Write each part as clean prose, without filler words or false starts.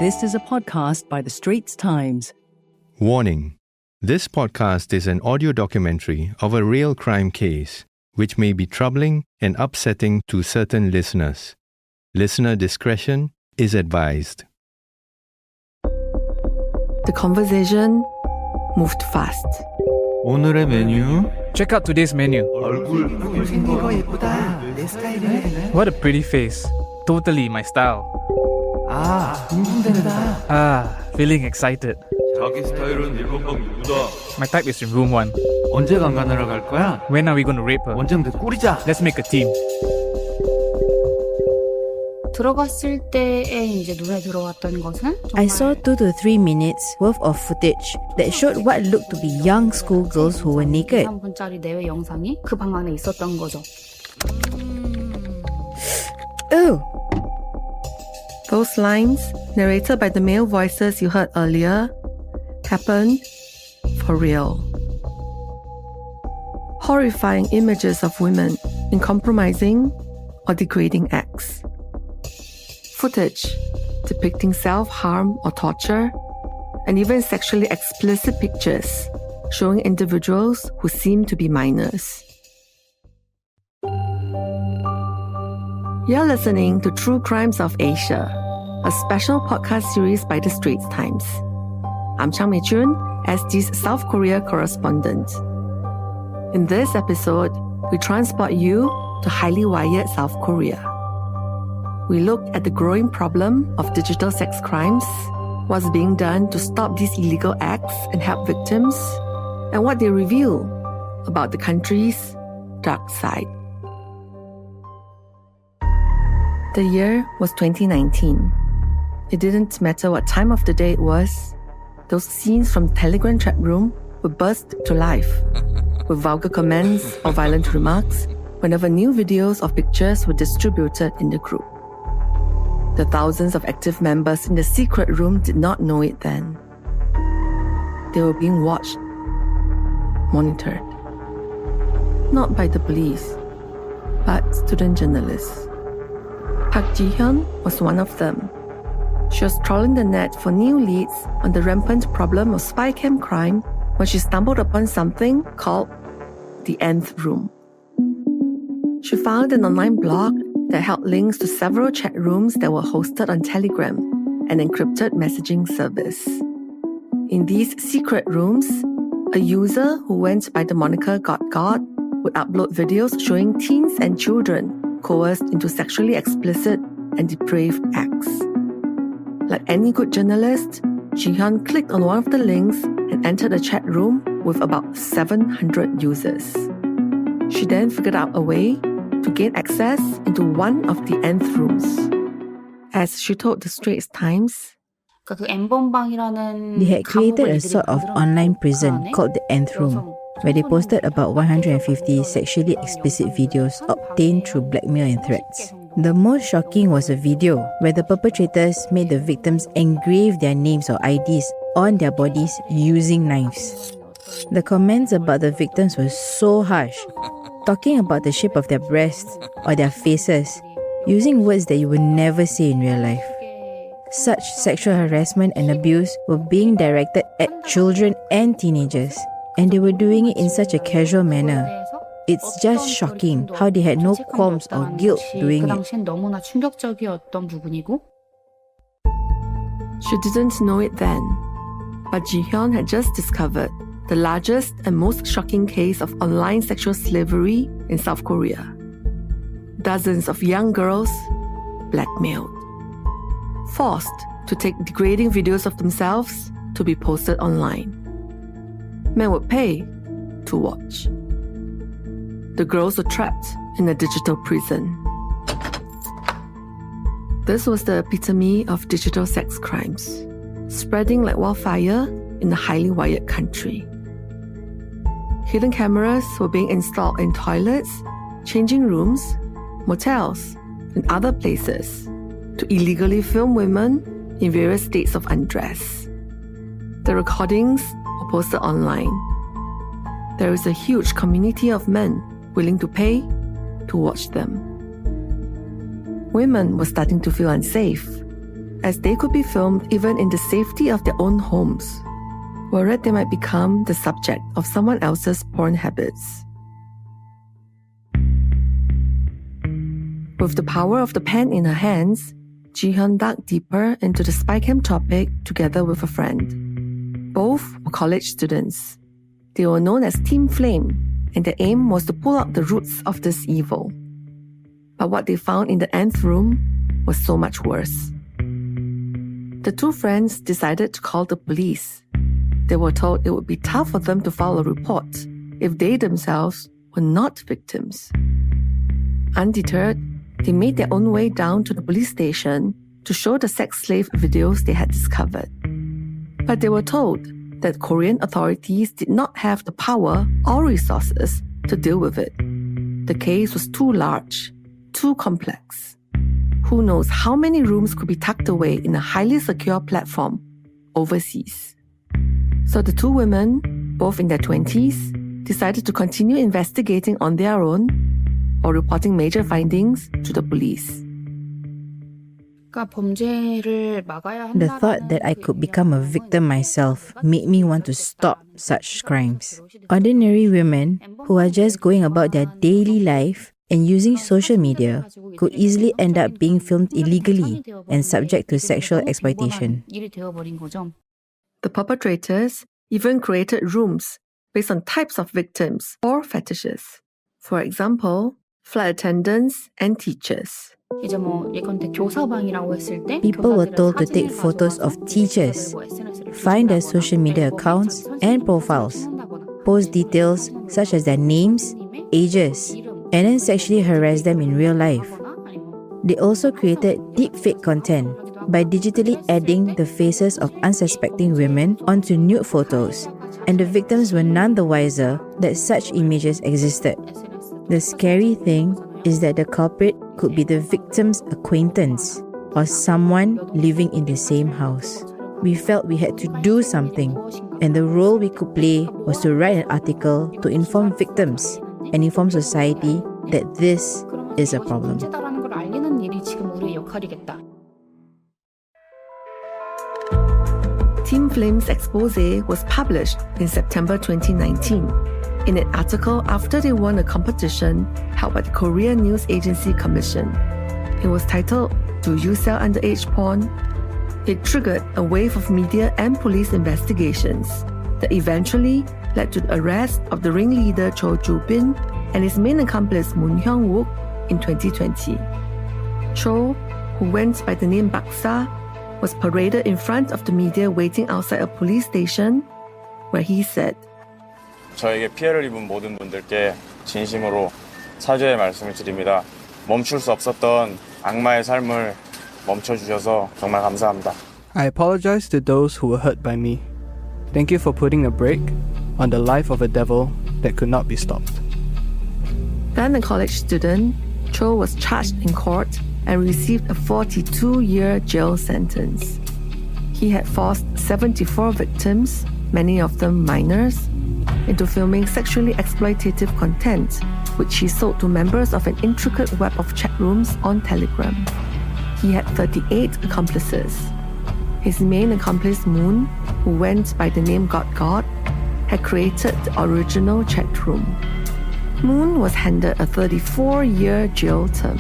This is a podcast by the Straits Times. Warning: this podcast is an audio documentary of a real crime case, which may be troubling and upsetting to certain listeners. Listener discretion is advised. The conversation moved fast. 오늘의 메뉴. Check out today's menu. What a pretty face. Totally my style. Feeling excited. 자기 스타일은 1번방 누구다. My type is in room 1. 언제 강간하러 갈 거야? When are we going to rape her? 원정대 꾸리자. Let's make a team. 들어갔을 때에 이제 눈에 들어왔던 것은 I saw 2 to 3 minutes worth of footage that showed what looked to be young schoolgirls who were naked. 3분짜리 내외 영상이 그 방 안에 있었던 거죠. Ew! Those lines, narrated by the male voices you heard earlier, happened for real. Horrifying images of women in compromising or degrading acts. Footage depicting self-harm or torture, and even sexually explicit pictures showing individuals who seem to be minors. You're listening to True Crimes of Asia, a special podcast series by the Straits Times. I'm Chang May Choon, SD's South Korea correspondent. In this episode, we transport you to highly wired South Korea. We look at the growing problem of digital sex crimes, what's being done to stop these illegal acts and help victims, and what they reveal about the country's dark side. The year was 2019. It didn't matter what time of the day it was. Those scenes from the Telegram chat room would burst to life with vulgar comments or violent remarks whenever new videos or pictures were distributed in the group. The thousands of active members in the secret room did not know it then. They were being watched, monitored. Not by the police, but student journalists. Park Ji-hyun was one of them. She was trawling the net for new leads on the rampant problem of spy cam crime when she stumbled upon something called the Nth Room. She found an online blog that held links to several chat rooms that were hosted on Telegram, an encrypted messaging service. In these secret rooms, a user who went by the moniker God would upload videos showing teens and children coerced into sexually explicit and depraved acts. Like any good journalist, Ji-hyun clicked on one of the links and entered a chat room with about 700 users. She then figured out a way to gain access into one of the Nth Rooms. As she told the Straits Times, They had created a sort of online prison called the Nth Room, where they posted about 150 sexually explicit videos obtained through blackmail and threats. The most shocking was a video where the perpetrators made the victims engrave their names or IDs on their bodies using knives. The comments about the victims were so harsh, talking about the shape of their breasts or their faces, using words that you would never say in real life. Such sexual harassment and abuse were being directed at children and teenagers, and they were doing it in such a casual manner. It's just shocking how they had no qualms or guilt doing it. she didn't know it then, but Ji-hyun had just discovered the largest and most shocking case of online sexual slavery in South Korea. Dozens of young girls blackmailed, forced to take degrading videos of themselves to be posted online. Men would pay to watch. The girls were trapped in a digital prison. This was the epitome of digital sex crimes, spreading like wildfire in a highly wired country. Hidden cameras were being installed in toilets, changing rooms, motels, and other places to illegally film women in various states of undress. The recordings were posted online. There is a huge community of men willing to pay to watch them. Women were starting to feel unsafe. as they could be filmed even in the safety of their own homes, worried they might become the subject of someone else's porn habits. With the power of the pen in her hands, Ji-hyun dug deeper into the spycam topic together with a friend. Both were college students. They were known as Team Flame, and their aim was to pull out the roots of this evil. But what they found in the Nth Room was so much worse. The two friends decided to call the police. They were told it would be tough for them to file a report if they themselves were not victims. Undeterred, they made their own way down to the police station to show the sex slave videos they had discovered. But they were told that Korean authorities did not have the power or resources to deal with it. The case was too large, too complex. Who knows how many rooms could be tucked away in a highly secure platform overseas. So the two women, both in their 20s, decided to continue investigating on their own or reporting major findings to the police. The thought that I could become a victim myself made me want to stop such crimes. Ordinary women who are just going about their daily life and using social media could easily end up being filmed illegally and subject to sexual exploitation. The perpetrators even created rooms based on types of victims or fetishes. For example, flight attendants and teachers. People were told to take photos of teachers, find their social media accounts and profiles, post details such as their names, ages, and then sexually harass them in real life. They also created deepfake content by digitally adding the faces of unsuspecting women onto nude photos, and the victims were none the wiser that such images existed. The scary thing is that the culprit could be the victim's acquaintance or someone living in the same house. We felt we had to do something, and the role we could play was to write an article to inform victims and inform society that this is a problem. Team Flame's expose was published in September 2019 in an article after they won a competition held by the Korea News Agency Commission. It was titled, "Do You Sell Underage Porn?" It triggered a wave of media and police investigations that eventually led to the arrest of the ringleader Cho Ju-bin and his main accomplice Moon Hyung-wook in 2020. Cho, who went by the name Baksa, was paraded in front of the media waiting outside a police station where he said, 저에게 피해를 입은 모든 분들께 진심으로 사죄의 말씀을 드립니다. 멈출 수 없었던 악마의 삶을 멈춰주셔서 정말 감사합니다. I apologize to those who were hurt by me. Thank you for putting a brake on the life of a devil that could not be stopped. Then a college student, Cho was charged in court and received a 42-year jail sentence. He had forced 74 victims, many of them minors, into filming sexually exploitative content, which he sold to members of an intricate web of chat rooms on Telegram. He had 38 accomplices. His main accomplice, Moon, who went by the name God, had created the original chat room. Moon was handed a 34-year jail term.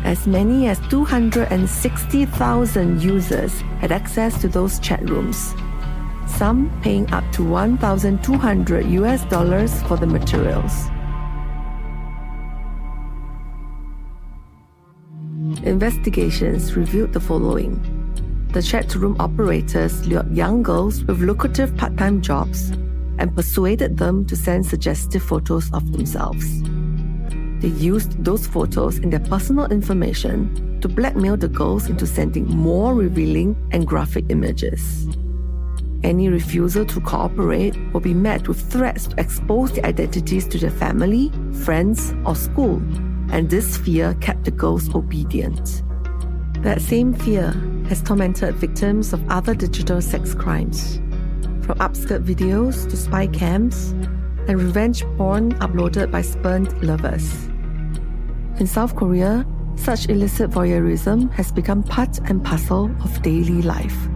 As many as 260,000 users had access to those chat rooms, some paying up to $1,200 for the materials. Investigations revealed the following. The chat room operators lured young girls with lucrative part-time jobs and persuaded them to send suggestive photos of themselves. They used those photos and their personal information to blackmail the girls into sending more revealing and graphic images. Any refusal to cooperate will be met with threats to expose their identities to their family, friends, or school, and this fear kept the girls obedient. That same fear has tormented victims of other digital sex crimes, from upskirt videos to spy cams and revenge porn uploaded by spurned lovers. In South Korea, Such illicit voyeurism has become part and parcel of daily life.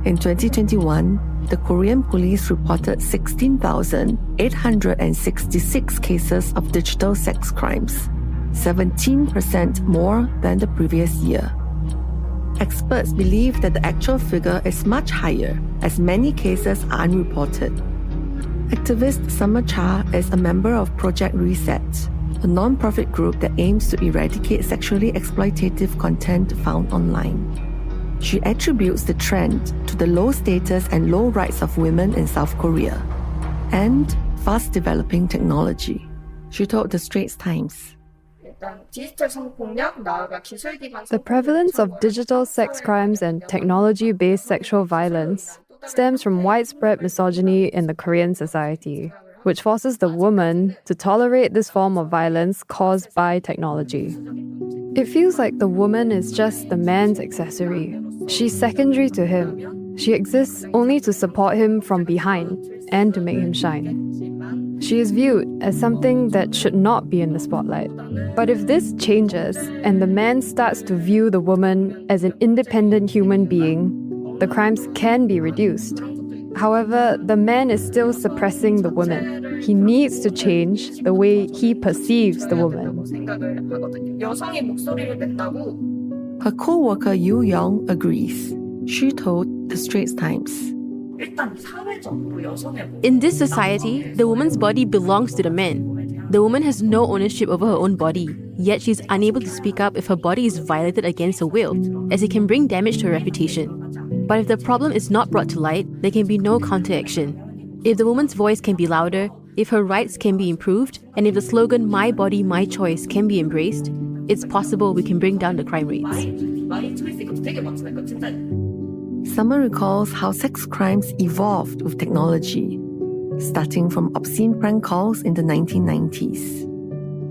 In 2021, the Korean police reported 16,866 cases of digital sex crimes, 17% more than the previous year. Experts believe that the actual figure is much higher, as many cases are unreported. Activist Summer Cha is a member of Project Reset, a non-profit group that aims to eradicate sexually exploitative content found online. She attributes the trend to the low status and low rights of women in South Korea and fast-developing technology. She told the Straits Times. The prevalence of digital sex crimes and technology-based sexual violence stems from widespread misogyny in the Korean society, which forces the woman to tolerate this form of violence caused by technology. It feels like the woman is just the man's accessory. She's secondary to him. She exists only to support him from behind and to make him shine. She is viewed as something that should not be in the spotlight. But if this changes and the man starts to view the woman as an independent human being, the crimes can be reduced. However, the man is still suppressing the woman. He needs to change the way he perceives the woman. Her co-worker Lee Eun-jeong agrees. She told the Straits Times. In this society, the woman's body belongs to the man. The woman has no ownership over her own body, yet she is unable to speak up if her body is violated against her will, as it can bring damage to her reputation. But if the problem is not brought to light, there can be no counteraction. If the woman's voice can be louder, if her rights can be improved, and if the slogan "My body, my choice" can be embraced, it's possible we can bring down the crime rates. Summer recalls how sex crimes evolved with technology, starting from obscene prank calls in the 1990s.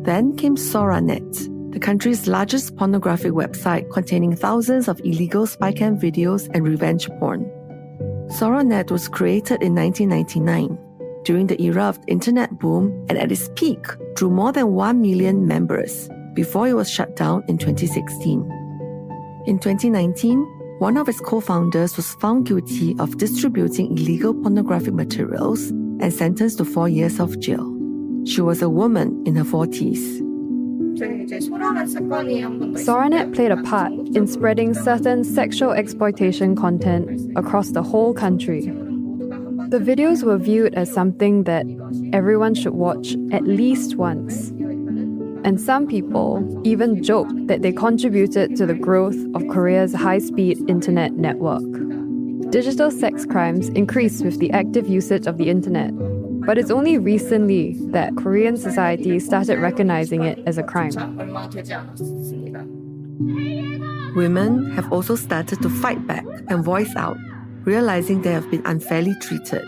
Then came SoraNet, the country's largest pornographic website containing thousands of illegal spycam videos and revenge porn. SoraNet was created in 1999, during the era of the internet boom, and at its peak drew more than 1 million members before it was shut down in 2016. In 2019, one of its co-founders was found guilty of distributing illegal pornographic materials and sentenced to 4 years of jail. She was a woman in her 40s. SoraNet played a part in spreading certain sexual exploitation content across the whole country. The videos were viewed as something that everyone should watch at least once. And some people even joked that they contributed to the growth of Korea's high-speed internet network. Digital sex crimes increased with the active usage of the internet, but it's only recently that Korean society started recognizing it as a crime. Women have also started to fight back and voice out, realizing they have been unfairly treated.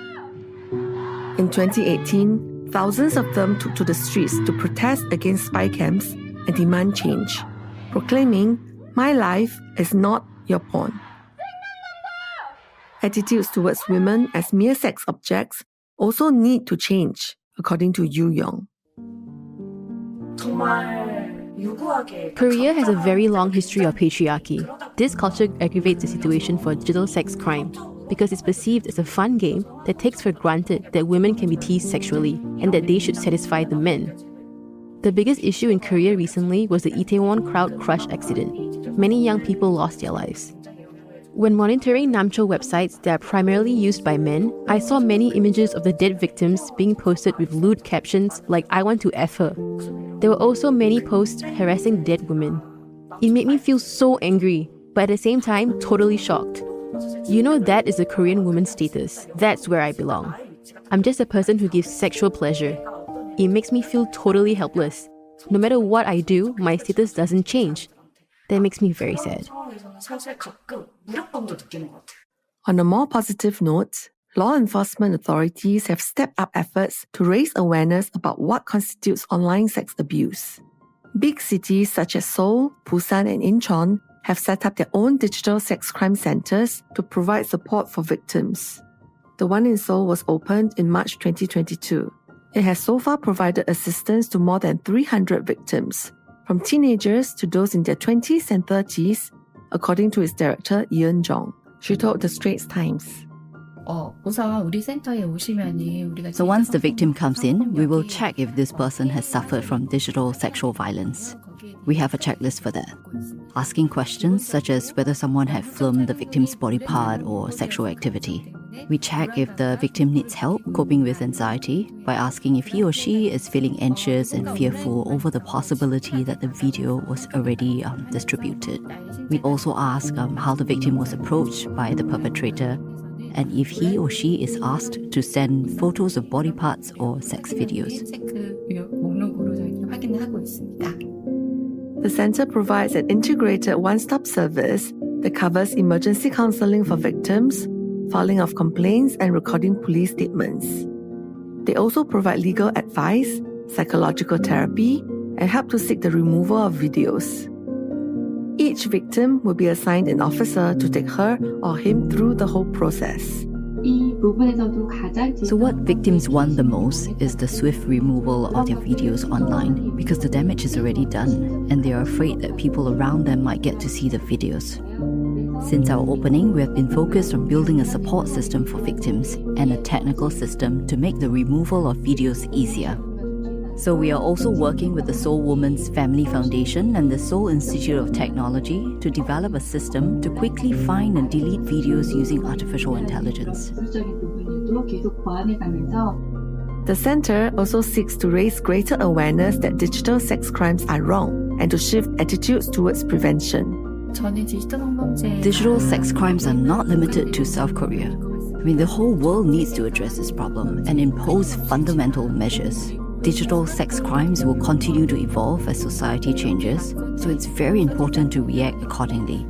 In 2018, thousands of them took to the streets to protest against spy camps and demand change, proclaiming, "My life is not your pawn." Attitudes towards women as mere sex objects also need to change, according to Lee Eun-jeong. Korea has a very long history of patriarchy. This culture aggravates the situation for digital sex crime because it's perceived as a fun game that takes for granted that women can be teased sexually and that they should satisfy the men. The biggest issue in Korea recently was the Itaewon crowd crush accident. Many young people lost their lives. When monitoring Namcho websites that are primarily used by men, I saw many images of the dead victims being posted with lewd captions like "I want to F her." There were also many posts harassing dead women. It made me feel so angry, but at the same time, totally shocked. You know, that is a Korean woman's status. That's where I belong. I'm just a person who gives sexual pleasure. It makes me feel totally helpless. No matter what I do, my status doesn't change. That makes me very sad. On a more positive note, law enforcement authorities have stepped up efforts to raise awareness about what constitutes online sex abuse. Big cities such as Seoul, Busan and Incheon have set up their own digital sex crime centers to provide support for victims. The one in Seoul was opened in March 2022. It has so far provided assistance to more than 300 victims, from teenagers to those in their 20s and 30s, according to its director, Lee Eun-jeong. She told the Straits Times. So once the victim comes in, we will check if this person has suffered from digital sexual violence. We have a checklist for that. Asking questions such as whether someone had filmed the victim's body part or sexual activity. We check if the victim needs help coping with anxiety by asking if he or she is feeling anxious and fearful over the possibility that the video was already distributed. We also ask how the victim was approached by the perpetrator and if he or she is asked to send photos of body parts or sex videos. The center provides an integrated one-stop service that covers emergency counseling for victims, filing of complaints, and recording police statements. They also provide legal advice, psychological therapy, and help to seek the removal of videos. Each victim will be assigned an officer to take her or him through the whole process. So what victims want the most is the swift removal of their videos online because the damage is already done and they are afraid that people around them might get to see the videos. Since our opening, we have been focused on building a support system for victims and a technical system to make the removal of videos easier. So we are also working with the Seoul Women's Family Foundation and the Seoul Institute of Technology to develop a system to quickly find and delete videos using artificial intelligence. The center also seeks to raise greater awareness that digital sex crimes are wrong and to shift attitudes towards prevention. Digital sex crimes are not limited to South Korea. The whole world needs to address this problem and impose fundamental measures. Digital sex crimes will continue to evolve as society changes, so it's very important to react accordingly.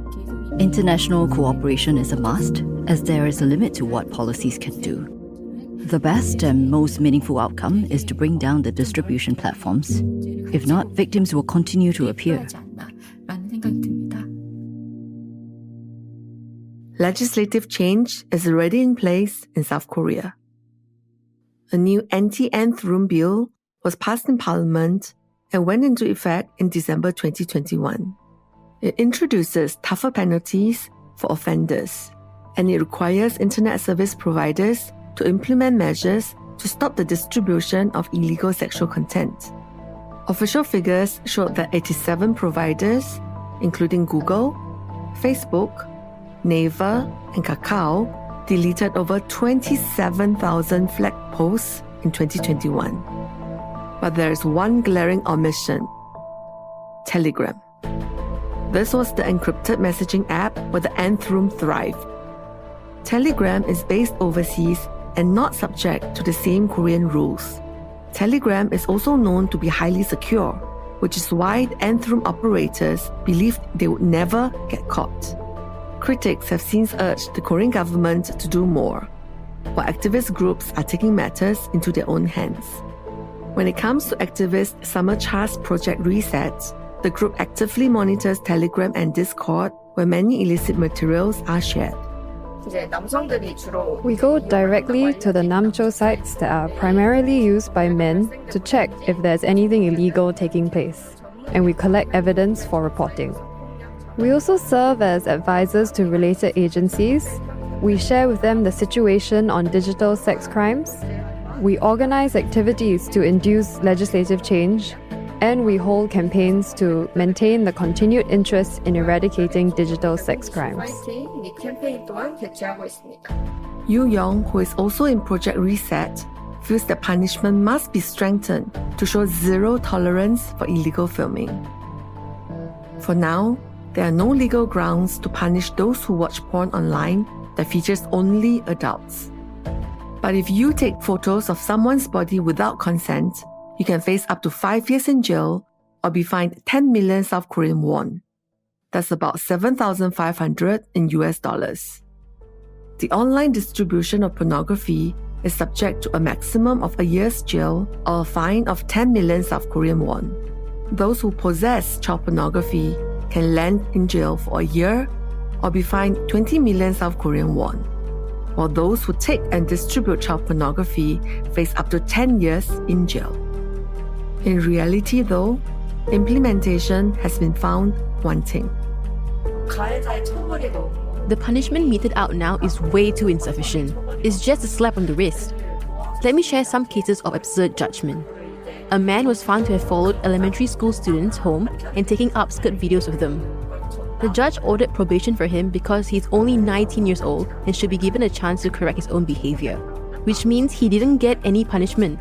International cooperation is a must, as there is a limit to what policies can do. The best and most meaningful outcome is to bring down the distribution platforms. If not, victims will continue to appear. Legislative change is already in place in South Korea. A new anti-Nth Room bill was passed in Parliament and went into effect in December 2021. It introduces tougher penalties for offenders, and it requires internet service providers to implement measures to stop the distribution of illegal sexual content. Official figures showed that 87 providers, including Google, Facebook, Naver, and Kakao, deleted over 27,000 flagged posts in 2021. But there is one glaring omission: Telegram. This was the encrypted messaging app where the Nth Room thrived. Telegram is based overseas and not subject to the same Korean rules. Telegram is also known to be highly secure, which is why the Nth Room operators believed they would never get caught. Critics have since urged the Korean government to do more, while activist groups are taking matters into their own hands. When it comes to activist Summer Cha's Project Reset, the group actively monitors Telegram and Discord, where many illicit materials are shared. We go directly to the Namcho sites that are primarily used by men to check if there's anything illegal taking place, and we collect evidence for reporting. We also serve as advisors to related agencies. We share with them the situation on digital sex crimes. We organize activities to induce legislative change, and we hold campaigns to maintain the continued interest in eradicating digital sex crimes. Yu Yong, who is also in Project Reset, feels that punishment must be strengthened to show zero tolerance for illegal filming. For now, there are no legal grounds to punish those who watch porn online that features only adults. But if you take photos of someone's body without consent, you can face up to 5 years in jail or be fined 10 million South Korean won. That's about 7,500 in US dollars. The online distribution of pornography is subject to a maximum of a year's jail or a fine of 10 million South Korean won. Those who possess child pornography can land in jail for a year or be fined 20 million South Korean won, while those who take and distribute child pornography face up to 10 years in jail. In reality, though, implementation has been found wanting. The punishment meted out now is way too insufficient. It's just a slap on the wrist. Let me share some cases of absurd judgment. A man was found to have followed elementary school students home and taking upskirt videos of them. The judge ordered probation for him because he's only 19 years old and should be given a chance to correct his own behavior, which means he didn't get any punishment.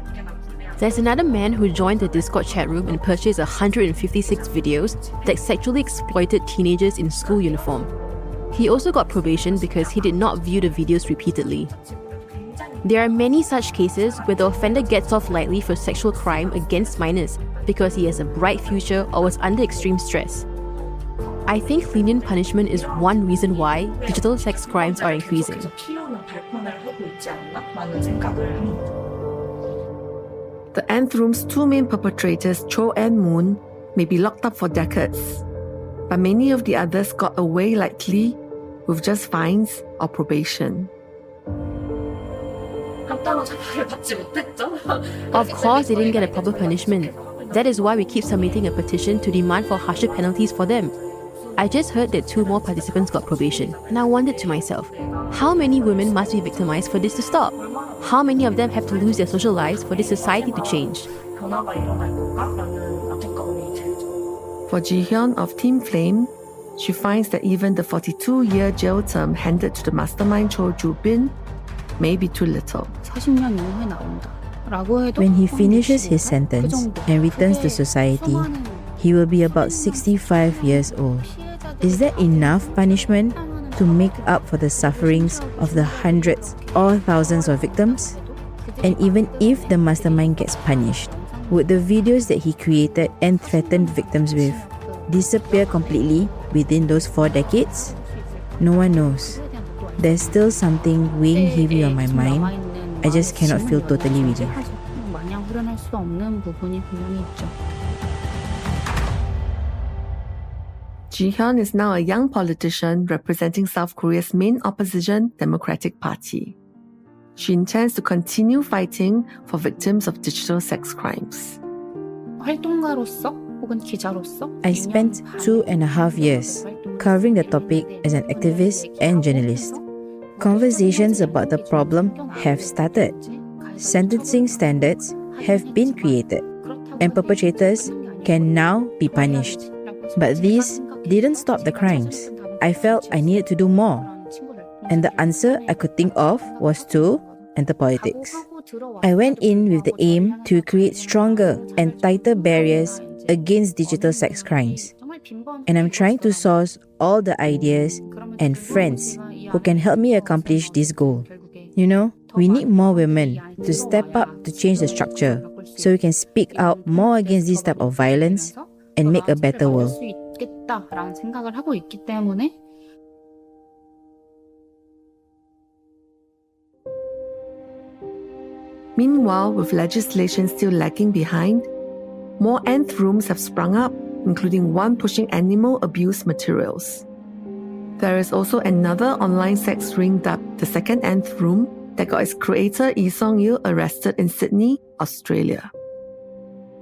There's another man who joined the Discord chat room and purchased 156 videos that sexually exploited teenagers in school uniform. He also got probation because he did not view the videos repeatedly. There are many such cases where the offender gets off lightly for sexual crime against minors because he has a bright future or was under extreme stress. I think lenient punishment is one reason why digital sex crimes are increasing. The Nth Room's two main perpetrators, Cho and Moon, may be locked up for decades, but many of the others got away lightly with just fines or probation. Of course, they didn't get a proper punishment. That is why we keep submitting a petition to demand for harsher penalties for them. I just heard that 2 more participants got probation, and I wondered to myself, how many women must be victimized for this to stop? How many of them have to lose their social lives for this society to change? For Ji-hyun of Team Flame, she finds that even the 42-year jail term handed to the mastermind Cho Ju-bin may be too little. When he finishes his sentence and returns to society, he will be about 65 years old. Is that enough punishment to make up for the sufferings of the hundreds or thousands of victims? And even if the mastermind gets punished, would the videos that he created and threatened victims with disappear completely within those 4 decades? No one knows. There's still something weighing heavy on my mind. I just cannot feel totally relieved. Ji-hyun is now a young politician representing South Korea's main opposition, Democratic Party. She intends to continue fighting for victims of digital sex crimes. I spent 2.5 years covering the topic as an activist and journalist. Conversations about the problem have started. Sentencing standards have been created, and perpetrators can now be punished. But these didn't stop the crimes. I felt I needed to do more. And the answer I could think of was to enter politics. I went in with the aim to create stronger and tighter barriers against digital sex crimes. And I'm trying to source all the ideas and friends who can help me accomplish this goal. You know, we need more women to step up to change the structure so we can speak out more against this type of violence and make a better world. Meanwhile, with legislation still lagging behind, more Nth Rooms have sprung up, including one pushing animal abuse materials. There is also another online sex ring dubbed the Second Nth Room that got its creator Lee Eun-jeong arrested in Sydney, Australia.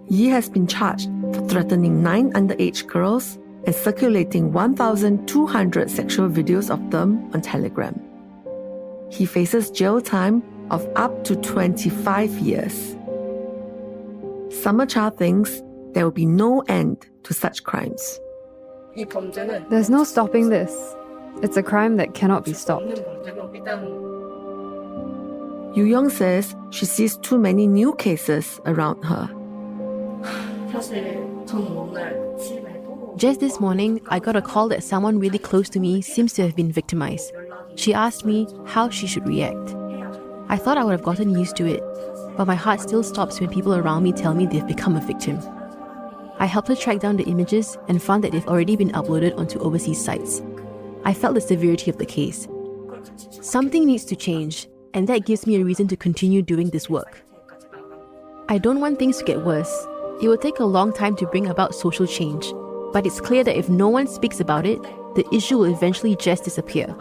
Yi has been charged for threatening 9 underage girls and circulating 1,200 sexual videos of them on Telegram. He faces jail time of up to 25 years. Summer Cha thinks there will be no end to such crimes. There's no stopping this. It's a crime that cannot be stopped. Yu-young says she sees too many new cases around her. Just this morning, I got a call that someone really close to me seems to have been victimized. She asked me how she should react. I thought I would have gotten used to it, but my heart still stops when people around me tell me they've become a victim. I helped her track down the images and found that they've already been uploaded onto overseas sites. I felt the severity of the case. Something needs to change, and that gives me a reason to continue doing this work. I don't want things to get worse. It will take a long time to bring about social change, but it's clear that if no one speaks about it, the issue will eventually just disappear.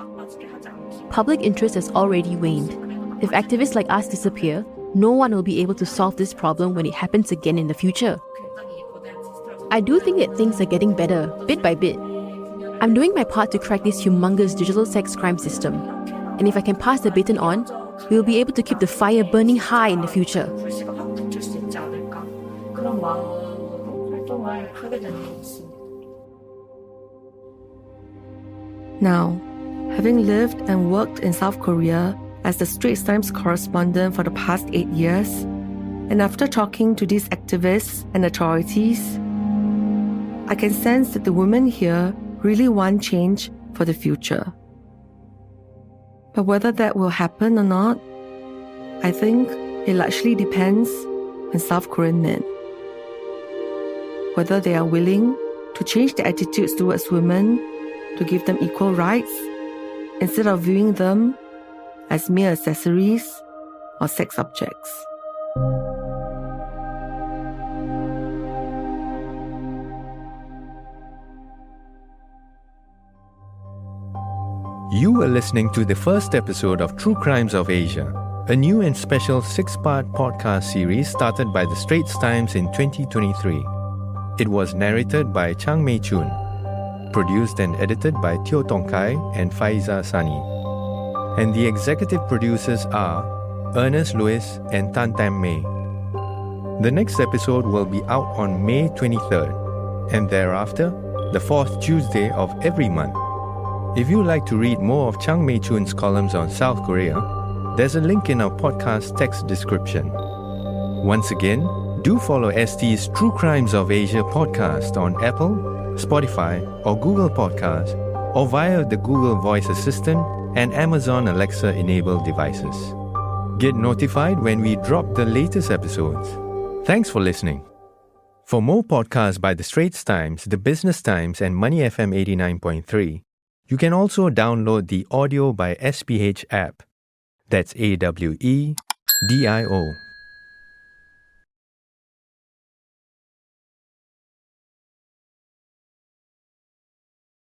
Public interest has already waned. If activists like us disappear, no one will be able to solve this problem when it happens again in the future. I do think that things are getting better, bit by bit. I'm doing my part to crack this humongous digital sex crime system. And if I can pass the baton on, we'll be able to keep the fire burning high in the future. Now, having lived and worked in South Korea as the Straits Times correspondent for the past 8 years, and after talking to these activists and authorities, I can sense that the women here really want change for the future. But whether that will happen or not, I think it largely depends on South Korean men. Whether they are willing to change their attitudes towards women to give them equal rights instead of viewing them as mere accessories or sex objects. You were listening to the first episode of True Crimes of Asia, a new and special 6-part podcast series started by the Straits Times in 2023. It was narrated by Chang May Choon, produced and edited by Teo Tong Kai and Faiza Sani. And the executive producers are Ernest Lewis and Tan Tam May. The next episode will be out on May 23rd, and thereafter, the 4th Tuesday of every month. If you'd like to read more of Chang May Choon's columns on South Korea, there's a link in our podcast text description. Once again, do follow ST's True Crimes of Asia podcast on Apple, Spotify, or Google Podcasts, or via the Google Voice Assistant and Amazon Alexa-enabled devices. Get notified when we drop the latest episodes. Thanks for listening. For more podcasts by the Straits Times, the Business Times, and Money FM 89.3, you can also download the Audio by SPH app. That's AWEDIO.